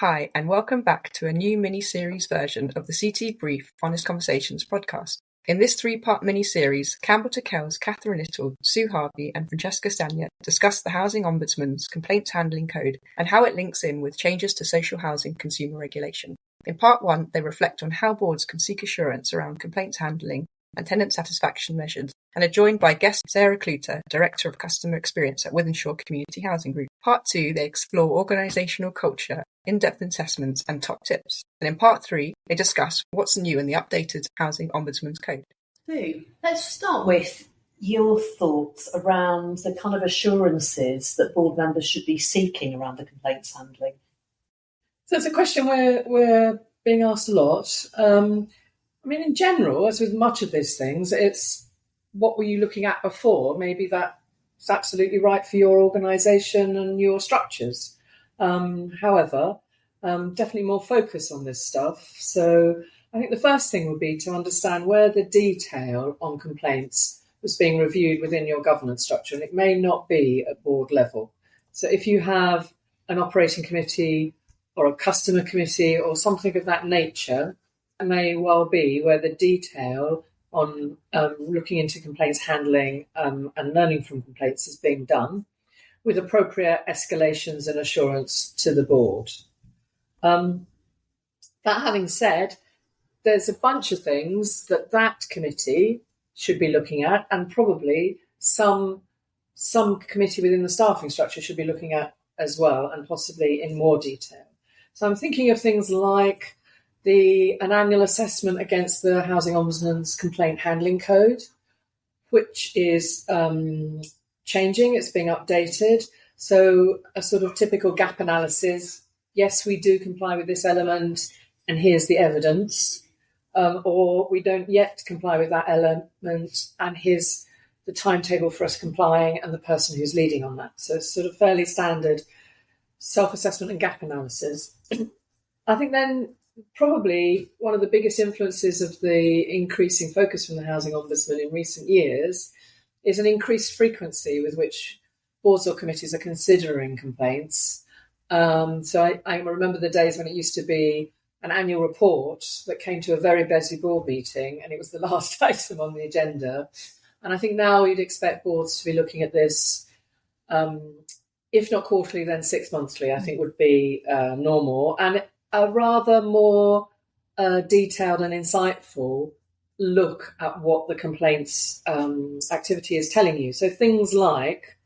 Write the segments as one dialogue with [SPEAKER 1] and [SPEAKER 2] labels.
[SPEAKER 1] Hi, and welcome back to a new mini-series version of the CT Brief Honest Conversations podcast. In this three-part mini-series, Campbell Tickell's Catherine Little, Sue Harvey and Francesca Stagna discuss the Housing Ombudsman's Complaints Handling Code and how it links in with changes to social housing consumer regulation. In part one, they reflect on how boards can seek assurance around complaints handling and tenant satisfaction measures, and are joined by guest Sarah Klueter, Director of Customer Experience at Wythenshawe Community Housing Group. Part two, they explore organisational culture, in-depth assessments and top tips. And in part three, they discuss what's new in the updated Housing Ombudsman's Code.
[SPEAKER 2] So let's start with your thoughts around the kind of assurances that board members should be seeking around the complaints handling.
[SPEAKER 3] So it's a question we're being asked a lot. In general, as with much of these things, it's what were you looking at before? Maybe that's absolutely right for your organisation and your structures. However, definitely more focus on this stuff. So I think the first thing would be to understand where the detail on complaints was being reviewed within your governance structure, and it may not be at board level. So if you have an operating committee or a customer committee or something of that nature, it may well be where the detail on looking into complaints handling and learning from complaints is being done with appropriate escalations and assurance to the board. That having said, there's a bunch of things that committee should be looking at, and probably some committee within the staffing structure should be looking at as well, and possibly in more detail. So I'm thinking of things like an annual assessment against the Housing Ombudsman's Complaint Handling Code, which is changing, it's being updated. So a sort of typical gap analysis. Yes, we do comply with this element, and here's the evidence. Or we don't yet comply with that element, and here's the timetable for us complying and the person who's leading on that. So it's sort of fairly standard self-assessment and gap analysis. I think then probably one of the biggest influences of the increasing focus from the Housing Ombudsman in recent years is an increased frequency with which boards or committees are considering complaints. So I remember the days when it used to be an annual report that came to a very busy board meeting, and it was the last item on the agenda. And I think now you'd expect boards to be looking at this, if not quarterly, then 6 monthly, I think would be normal. And a rather more detailed and insightful look at what the complaints activity is telling you. So things like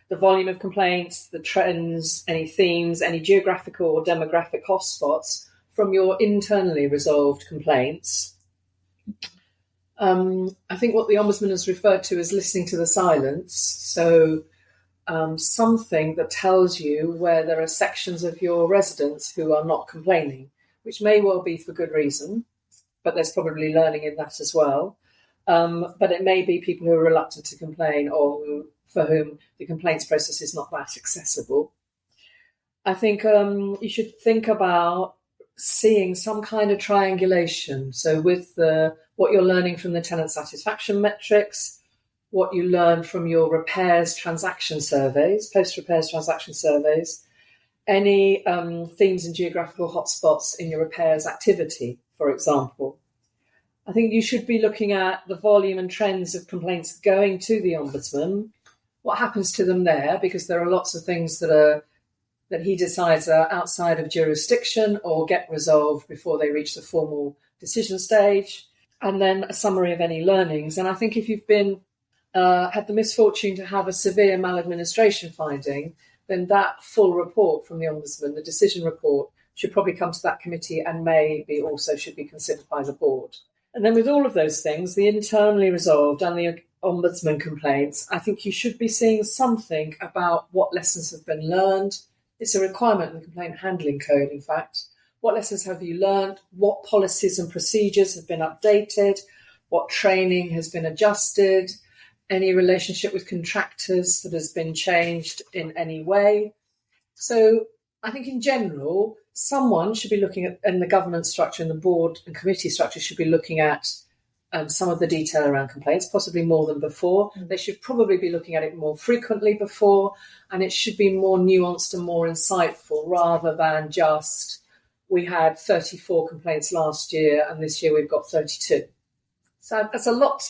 [SPEAKER 3] the volume of complaints, the trends, any themes, any geographical or demographic hotspots from your internally resolved complaints. I think what the Ombudsman has referred to as listening to the silence. So something that tells you where there are sections of your residents who are not complaining, which may well be for good reason, but there's probably learning in that as well. But it may be people who are reluctant to complain, or for whom the complaints process is not that accessible. I think you should think about seeing some kind of triangulation. So with what you're learning from the tenant satisfaction metrics, what you learn from your repairs transaction surveys, post-repairs transaction surveys, any themes and geographical hotspots in your repairs activity, for example. I think you should be looking at the volume and trends of complaints going to the Ombudsman, what happens to them there, because there are lots of things that he decides are outside of jurisdiction or get resolved before they reach the formal decision stage, and then a summary of any learnings. And I think if you've been had the misfortune to have a severe maladministration finding, then that full report from the Ombudsman, the decision report, should probably come to that committee and maybe also should be considered by the board. And then with all of those things, the internally resolved and the Ombudsman complaints, I think you should be seeing something about what lessons have been learned. It's a requirement in the Complaint Handling Code, in fact. What lessons have you learned? What policies and procedures have been updated? What training has been adjusted? Any relationship with contractors that has been changed in any way? So I think in general, someone should be looking at, in the governance structure and the board and committee structure should be looking at some of the detail around complaints, possibly more than before. They should probably be looking at it more frequently before, and it should be more nuanced and more insightful rather than just, we had 34 complaints last year and this year we've got 32. So that's a lot,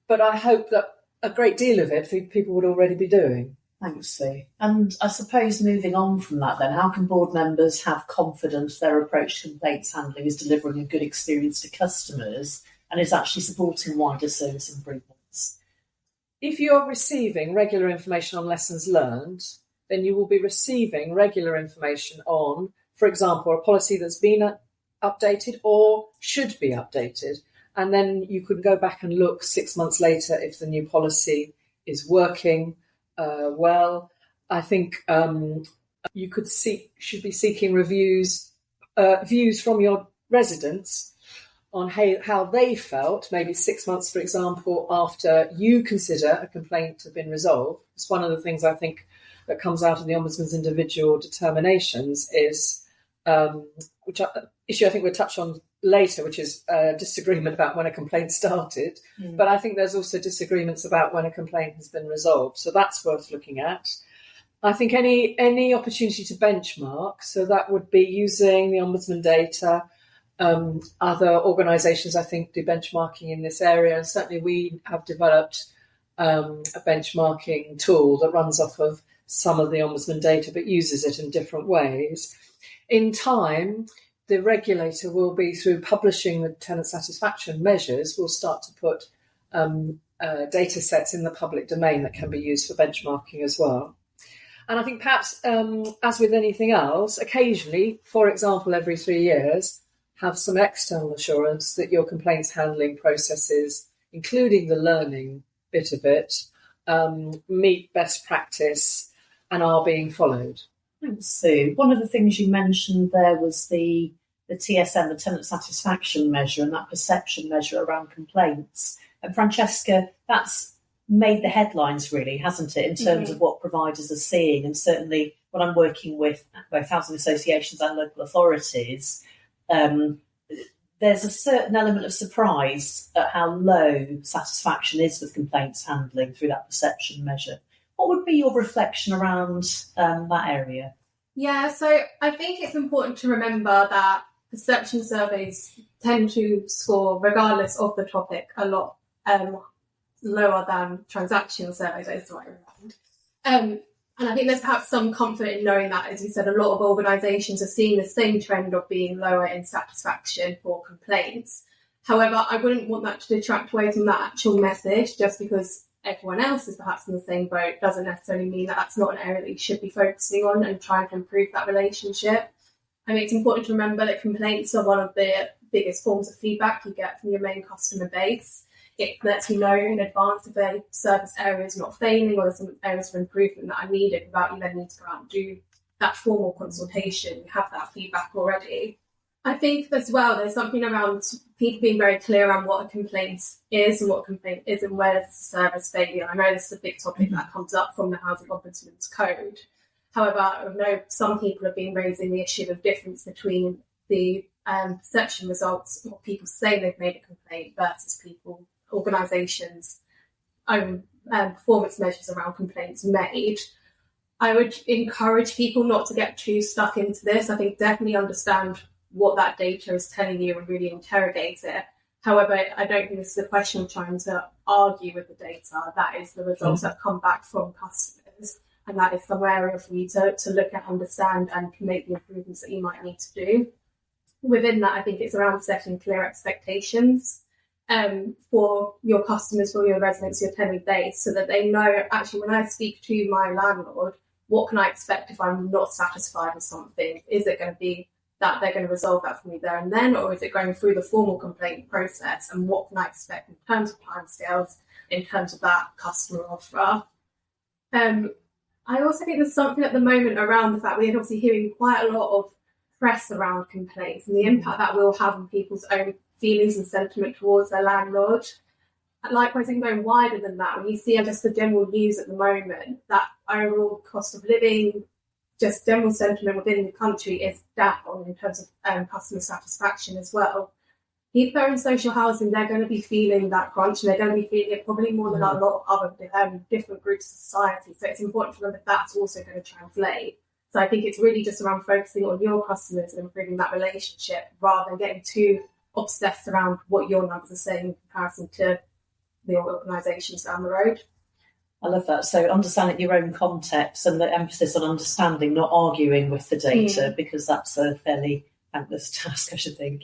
[SPEAKER 3] but I hope that a great deal of it people would already be doing.
[SPEAKER 2] Thanks, Sue. And I suppose moving on from that then, how can board members have confidence their approach to complaints handling is delivering a good experience to customers and is actually supporting wider service improvements?
[SPEAKER 3] If you're receiving regular information on lessons learned, then you will be receiving regular information on, for example, a policy that's been updated or should be updated. And then you could go back and look 6 months later if the new policy is working well. I think you should be seeking views from your residents on how they felt, maybe 6 months, for example, after you consider a complaint to have been resolved. It's one of the things I think that comes out of the Ombudsman's individual determinations is, issue I think we'll touch on later, which is disagreement about when a complaint started. But I think there's also disagreements about when a complaint has been resolved. So that's worth looking at. I think any opportunity to benchmark, so that would be using the Ombudsman data. Other organisations, I think, do benchmarking in this area. And certainly we have developed a benchmarking tool that runs off of some of the Ombudsman data, but uses it in different ways. In time, the regulator will be, through publishing the tenant satisfaction measures, will start to put data sets in the public domain that can be used for benchmarking as well. And I think perhaps, as with anything else, occasionally, for example, every 3 years, have some external assurance that your complaints handling processes, including the learning bit of it, meet best practice and are being followed.
[SPEAKER 2] Thanks, Sue. One of the things you mentioned there was the TSM, the tenant satisfaction measure, and that perception measure around complaints. And Francesca, that's made the headlines really, hasn't it, in terms of what providers are seeing. And certainly when I'm working with both housing associations and local authorities, there's a certain element of surprise at how low satisfaction is with complaints handling through that perception measure. What would be your reflection around that area?
[SPEAKER 4] Yeah, so I think it's important to remember that perception surveys tend to score, regardless of the topic, a lot lower than transactional surveys, those the way around. And I think there's perhaps some comfort in knowing that, as you said, a lot of organisations are seeing the same trend of being lower in satisfaction for complaints. However, I wouldn't want that to detract away from that actual message. Just because everyone else is perhaps in the same boat doesn't necessarily mean that that's not an area that you should be focusing on and trying to improve that relationship. I mean, it's important to remember that complaints are one of the biggest forms of feedback you get from your main customer base. It lets you know in advance if a service area is not failing or there's some areas of improvement that are needed without you then need to go out and do that formal consultation. You have that feedback already. I think as well there's something around people being very clear on what a complaint is and what a complaint isn't, where there's a service failure. I know this is a big topic that comes up from the Housing Ombudsman's code. However, I know some people have been raising the issue of difference between the perception results of people saying they've made a complaint versus organisations' own performance measures around complaints made. I would encourage people not to get too stuck into this. I think definitely understand what that data is telling you and really interrogate it. However, I don't think this is a question of trying to argue with the data. That is the results that come back from customers, and that is some area for you to look at, understand, and make the improvements that you might need to do. Within that, I think it's around setting clear expectations for your customers, for your residents, your tenant base, so that they know, actually, when I speak to my landlord, what can I expect if I'm not satisfied with something? Is it going to be that they're going to resolve that for me there and then, or is it going through the formal complaint process? And what can I expect in terms of timescales, in terms of that customer offer? I also think there's something at the moment around the fact we're obviously hearing quite a lot of press around complaints and the impact that will have on people's own feelings and sentiment towards their landlord. And likewise, in going wider than that, when you see just the general news at the moment, that overall cost of living, just general sentiment within the country is down in terms of customer satisfaction as well. people that are in social housing, they're going to be feeling that crunch, and they're going to be feeling it probably more than a lot of other different groups of society. So it's important to remember that's also going to translate. So I think it's really just around focusing on your customers and improving that relationship rather than getting too obsessed around what your numbers are saying in comparison to the organisations down the road.
[SPEAKER 2] I love that. So understanding your own context and the emphasis on understanding, not arguing with the data, because that's a fairly thankless task, I should think.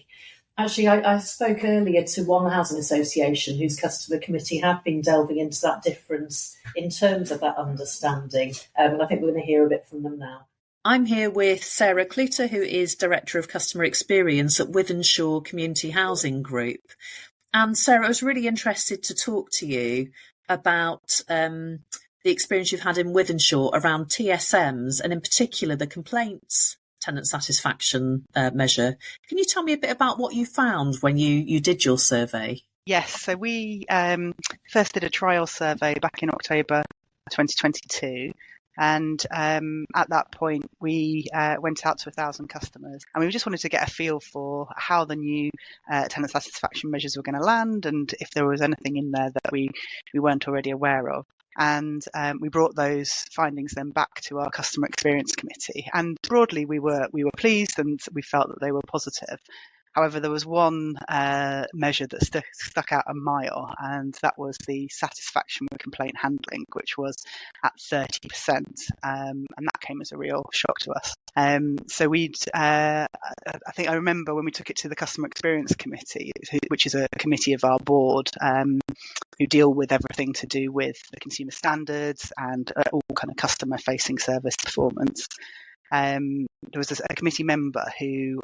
[SPEAKER 2] Actually, I spoke earlier to one housing association whose customer committee have been delving into that difference in terms of that understanding. And I think we're going to hear a bit from them now.
[SPEAKER 5] I'm here with Sarah Klueter, who is Director of Customer Experience at Wythenshawe Community Housing Group. And Sarah, I was really interested to talk to you about the experience you've had in Wythenshawe around TSMs and in particular the complaints tenant satisfaction measure. Can you tell me a bit about what you found when you did your survey?
[SPEAKER 6] Yes, so we first did a trial survey back in October 2022. And at that point, we went out to 1,000 customers, and we just wanted to get a feel for how the new tenant satisfaction measures were going to land, and if there was anything in there that we weren't already aware of. And we brought those findings then back to our customer experience committee. And broadly, we were pleased, and we felt that they were positive. However, there was one measure that stuck out a mile, and that was the satisfaction with complaint handling, which was at 30%, and that came as a real shock to us. So I think I remember when we took it to the Customer Experience Committee, which is a committee of our board, who deal with everything to do with the consumer standards and all kind of customer-facing service performance. There was a committee member who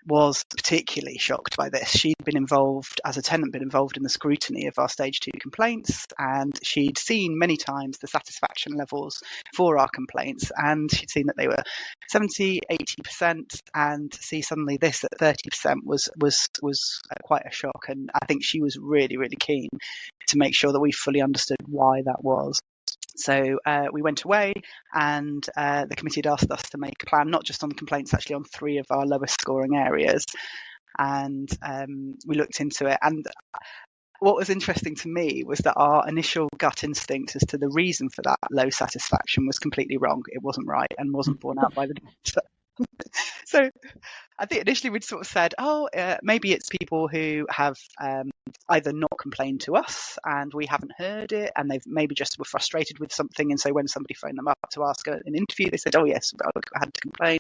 [SPEAKER 6] was particularly shocked by this. She'd been involved, as a tenant, in the scrutiny of our stage 2 complaints, and she'd seen many times the satisfaction levels for our complaints, and she'd seen that they were 70, 80%, and to see suddenly this at 30% was quite a shock. And I think she was really, really keen to make sure that we fully understood why that was. So we went away, and the committee had asked us to make a plan, not just on the complaints, actually on 3 of our lowest scoring areas. And we looked into it. And what was interesting to me was that our initial gut instinct as to the reason for that low satisfaction was completely wrong. It wasn't right and wasn't borne out by the data. So I think initially we'd sort of said, maybe it's people who have either not complained to us and we haven't heard it, and they've maybe just were frustrated with something, and so when somebody phoned them up to ask an interview, they said, oh yes, I had to complain.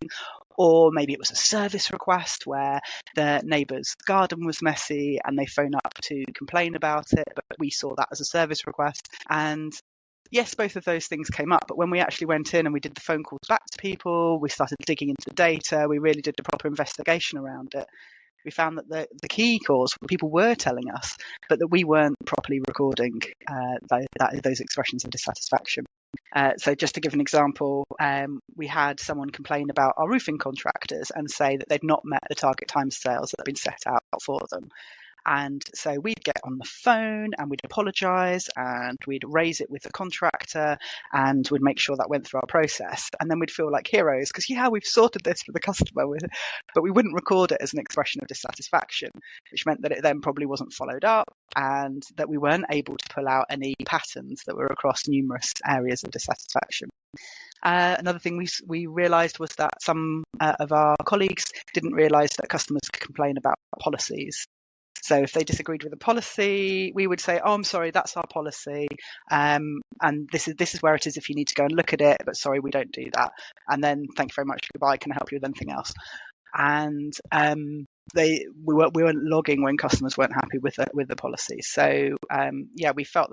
[SPEAKER 6] Or maybe it was a service request where the neighbour's garden was messy and they phone up to complain about it, but we saw that as a service request. And yes, both of those things came up, but when we actually went in and we did the phone calls back to people, we started digging into the data, we really did a proper investigation around it. We found that the key cause people were telling us, but that we weren't properly recording those expressions of dissatisfaction. So just to give an example, we had someone complain about our roofing contractors and say that they'd not met the target timescales that had been set out for them. And so we'd get on the phone and we'd apologise and we'd raise it with the contractor and we'd make sure that went through our process. And then we'd feel like heroes because, we've sorted this for the customer, but we wouldn't record it as an expression of dissatisfaction, which meant that it then probably wasn't followed up and that we weren't able to pull out any patterns that were across numerous areas of dissatisfaction. Another thing we realised was that some of our colleagues didn't realise that customers could complain about policies. So if they disagreed with a policy, we would say, I'm sorry, that's our policy. And this is where it is if you need to go and look at it. But sorry, we don't do that. And then thank you very much. Goodbye. Can I help you with anything else? And we weren't logging when customers weren't happy with the policy. So we felt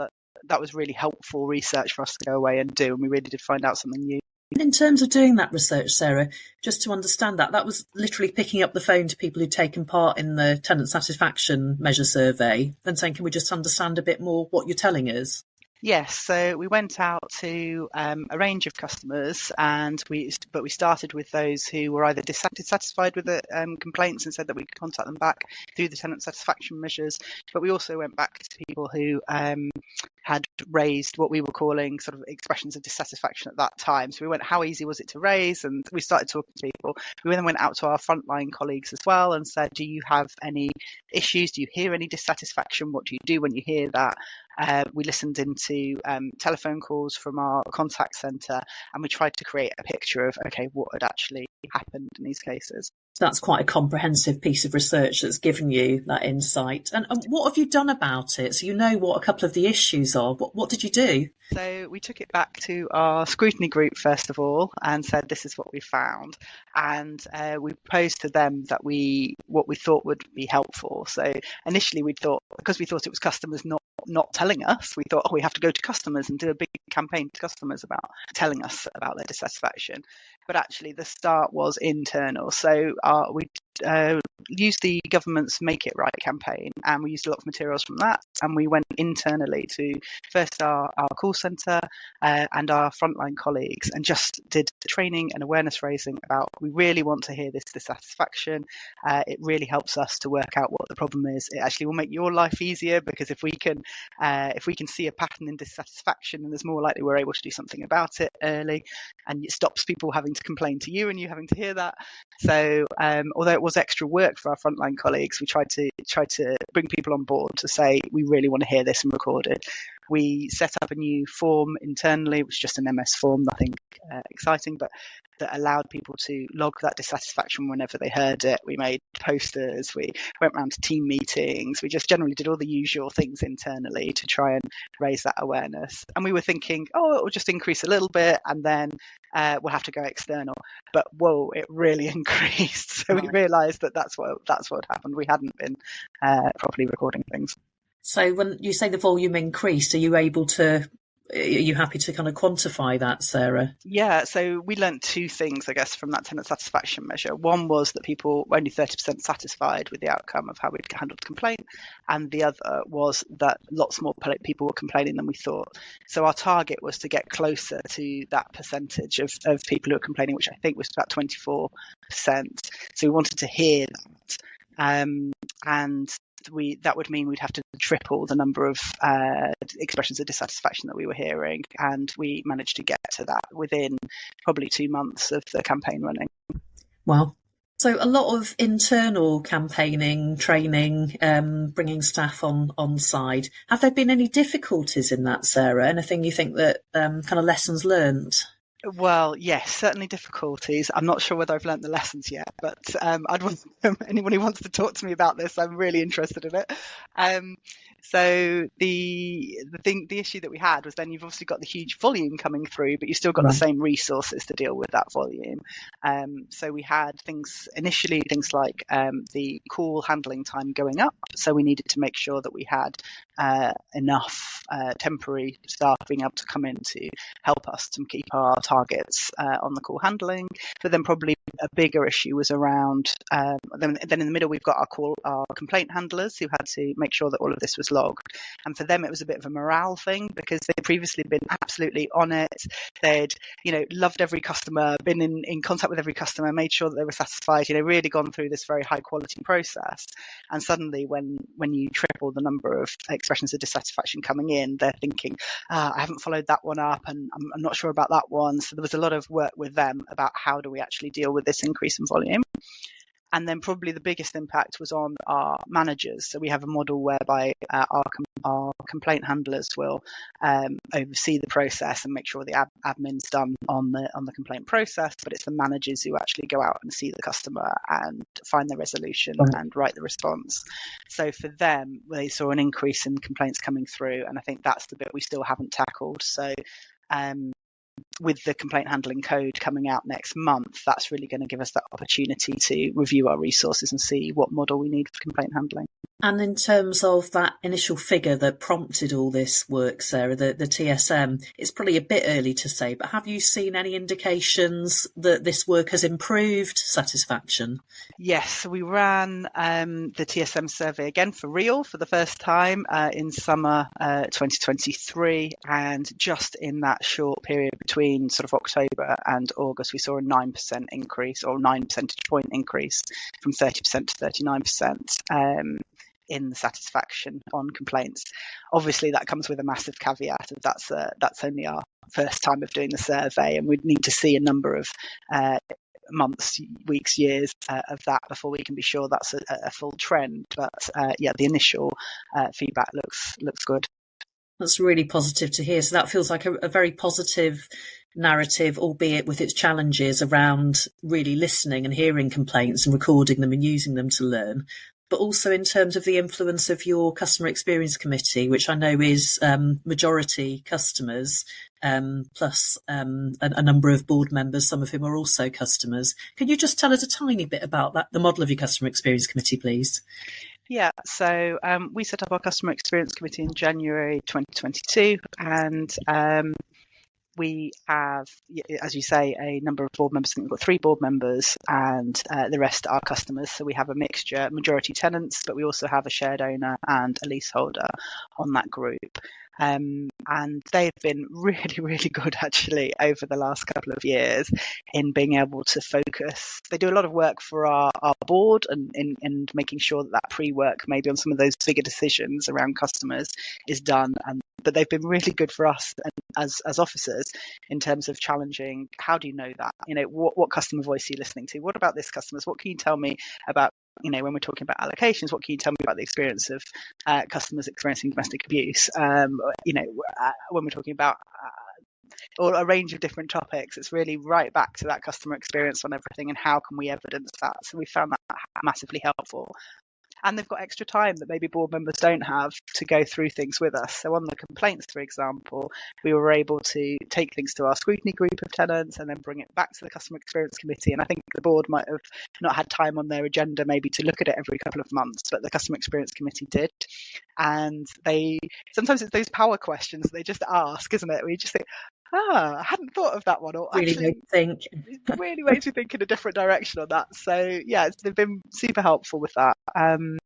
[SPEAKER 6] that was really helpful research for us to go away and do. And we really did find out something new.
[SPEAKER 5] In terms of doing that research, Sarah, just to understand that was literally picking up the phone to people who'd taken part in the tenant satisfaction measure survey and saying, can we just understand a bit more what you're telling us?
[SPEAKER 6] Yes, so we went out to a range of customers, but we started with those who were either dissatisfied with the complaints and said that we could contact them back through the tenant satisfaction measures. But we also went back to people who had raised what we were calling sort of expressions of dissatisfaction at that time. So we went, how easy was it to raise? And we started talking to people. We then went out to our frontline colleagues as well and said, do you have any issues? Do you hear any dissatisfaction? What do you do when you hear that? We listened into telephone calls from our contact centre, and we tried to create a picture of, okay, what had actually happened in these cases.
[SPEAKER 5] So that's quite a comprehensive piece of research that's given you that insight. And what have you done about it? So you know what a couple of the issues are. What did you do?
[SPEAKER 6] So we took it back to our scrutiny group, first of all, and said, this is what we found. And we proposed to them that what we thought would be helpful. So initially because we thought it was customers not telling us, we thought, we have to go to customers and do a big campaign to customers about telling us about their dissatisfaction. But actually the start was internal. So we used the government's Make It Right campaign, and we used a lot of materials from that, and we went internally to first our call centre and our frontline colleagues, and just did training and awareness raising about, we really want to hear this dissatisfaction. It really helps us to work out what the problem is. It actually will make your life easier, because if we can see a pattern in dissatisfaction, then there's more likely we're able to do something about it early, and it stops people having to complain to you and you having to hear that. So although it was extra work for our frontline colleagues, we tried to bring people on board to say, we really want to hear this and record it. We set up a new form internally. It was just an MS form, nothing exciting, but that allowed people to log that dissatisfaction whenever they heard it. We made posters, we went around to team meetings, we just generally did all the usual things internally to try and raise that awareness. And we were thinking, it will just increase a little bit, and then we'll have to go external. But whoa, it really increased. So we realised that that's what happened. We hadn't been properly recording things.
[SPEAKER 5] So when you say the volume increased, are you happy to kind of quantify that, Sarah?
[SPEAKER 6] Yeah, so we learned two things, I guess, from that tenant satisfaction measure. One was that people were only 30% satisfied with the outcome of how we'd handled the complaint, and the other was that lots more people were complaining than we thought. So our target was to get closer to that percentage of people who were complaining, which I think was about 24%. So we wanted to hear that. And that would mean we'd have to triple the number of expressions of dissatisfaction that we were hearing, and we managed to get to that within probably 2 months of the campaign running.
[SPEAKER 5] Wow. So a lot of internal campaigning, training, bringing staff on side. Have there been any difficulties in that, Sarah? Anything you think that kind of lessons learned?
[SPEAKER 6] Well, yes, certainly difficulties. I'm not sure whether I've learnt the lessons yet, but I'd want anyone who wants to talk to me about this, I'm really interested in it. So the issue that we had was, then you've obviously got the huge volume coming through, but you've still got the same resources to deal with that volume. So we had things like the call handling time going up. So we needed to make sure that we had enough temporary staff being able to come in to help us to keep our targets on the call handling. But then probably a bigger issue was around then in the middle we've got our complaint handlers, who had to make sure that all of this was logged. And for them it was a bit of a morale thing, because they'd previously been absolutely on it. They'd loved every customer, been in contact with every customer, made sure that they were satisfied, really gone through this very high quality process. And suddenly when you triple the number of expressions of dissatisfaction coming in, they're thinking, I haven't followed that one up, and I'm not sure about that one. So there was a lot of work with them about how do we actually deal with this increase in volume. And then probably the biggest impact was on our managers. So we have a model whereby our complaint handlers will oversee the process and make sure the admin's done on the complaint process, but it's the managers who actually go out and see the customer and find the resolution and write the response. So for them, they saw an increase in complaints coming through, and I think that's the bit we still haven't tackled. So with the complaint handling code coming out next month, that's really going to give us that opportunity to review our resources and see what model we need for complaint handling.
[SPEAKER 5] And in terms of that initial figure that prompted all this work, Sarah, the TSM, it's probably a bit early to say, but have you seen any indications that this work has improved satisfaction? Yes,
[SPEAKER 6] we ran the TSM survey again for real for the first time in summer 2023, and just in that short period between sort of October and August, we saw a 9% increase, or 9 percentage point increase, from 30% to 39%. in the satisfaction on complaints. Obviously, that comes with a massive caveat of that's only our first time of doing the survey, and we'd need to see a number of months, weeks, years of that before we can be sure that's a full trend. But the initial feedback looks good.
[SPEAKER 5] That's really positive to hear. So that feels like a very positive narrative, albeit with its challenges around really listening and hearing complaints and recording them and using them to learn. But also in terms of the influence of your customer experience committee, which I know is majority customers, plus a number of board members, some of whom are also customers. Can you just tell us a tiny bit about that, the model of your customer experience committee, please?
[SPEAKER 6] Yeah, so we set up our customer experience committee in January 2022, and we have, as you say, a number of board members. I think we've got 3 board members, and the rest are customers. So we have a mixture, majority tenants, but we also have a shared owner and a leaseholder on that group. And they've been really, really good actually over the last couple of years in being able to focus. They do a lot of work for our board and making sure that pre-work maybe on some of those bigger decisions around customers is done. But they've been really good for us as officers in terms of challenging, how do you know that? What customer voice are you listening to? What about this customers? What can you tell me about, when we're talking about allocations, what can you tell me about the experience of customers experiencing domestic abuse? When we're talking about or a range of different topics, it's really right back to that customer experience on everything and how can we evidence that? So we found that massively helpful. And they've got extra time that maybe board members don't have to go through things with us. So on the complaints, for example, we were able to take things to our scrutiny group of tenants and then bring it back to the customer experience committee. And I think the board might have not had time on their agenda maybe to look at it every couple of months, but the customer experience committee did. And sometimes it's those power questions that they just ask, isn't it? We just think, I hadn't thought of that one. Or
[SPEAKER 5] really
[SPEAKER 6] actually,
[SPEAKER 5] think.
[SPEAKER 6] It really makes me think in a different direction on that. So yeah, they've been super helpful with that. And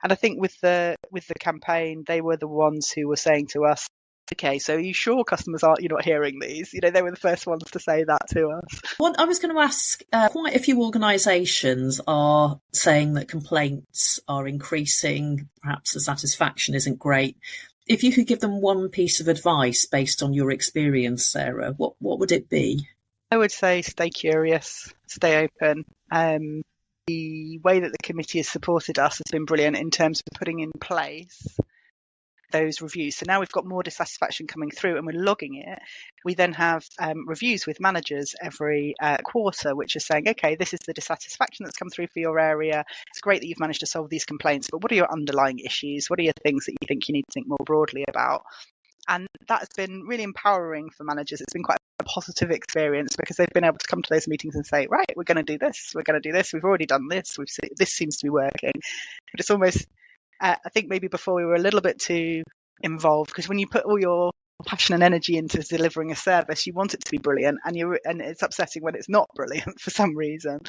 [SPEAKER 6] I think with the campaign, they were the ones who were saying to us, okay, so are you sure customers you're not hearing these? They were the first ones to say that to us.
[SPEAKER 5] Well, I was going to ask, quite a few organisations are saying that complaints are increasing, perhaps the satisfaction isn't great. If you could give them one piece of advice based on your experience, Sarah, what would it be?
[SPEAKER 6] I would say stay curious, stay open. The way that the committee has supported us has been brilliant in terms of putting in place those reviews. So now we've got more dissatisfaction coming through and we're logging it. We then have reviews with managers every quarter, which is saying, okay, this is the dissatisfaction that's come through for your area. It's great that you've managed to solve these complaints, but what are your underlying issues? What are your things that you think you need to think more broadly about? And that's been really empowering for managers. It's been quite a positive experience because they've been able to come to those meetings and say, right, we're going to do this. We're going to do this. We've already done this. This seems to be working. But it's almost, I think maybe before we were a little bit too involved, because when you put all your passion and energy into delivering a service, you want it to be brilliant, and it's upsetting when it's not brilliant for some reason.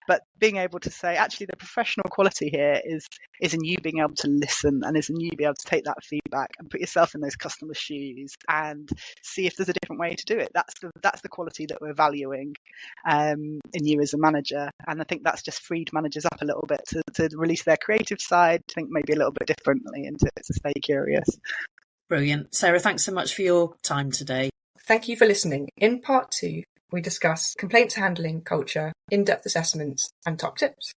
[SPEAKER 6] But being able to say, actually, the professional quality here is in you being able to listen and is in you being able to take that feedback and put yourself in those customers' shoes and see if there's a different way to do it. That's the quality that we're valuing in you as a manager. And I think that's just freed managers up a little bit to release their creative side, to think maybe a little bit differently and to stay curious.
[SPEAKER 5] Brilliant. Sarah, thanks so much for your time today.
[SPEAKER 1] Thank you for listening. In part 2, we discuss complaints handling culture, in-depth assessments, and top tips.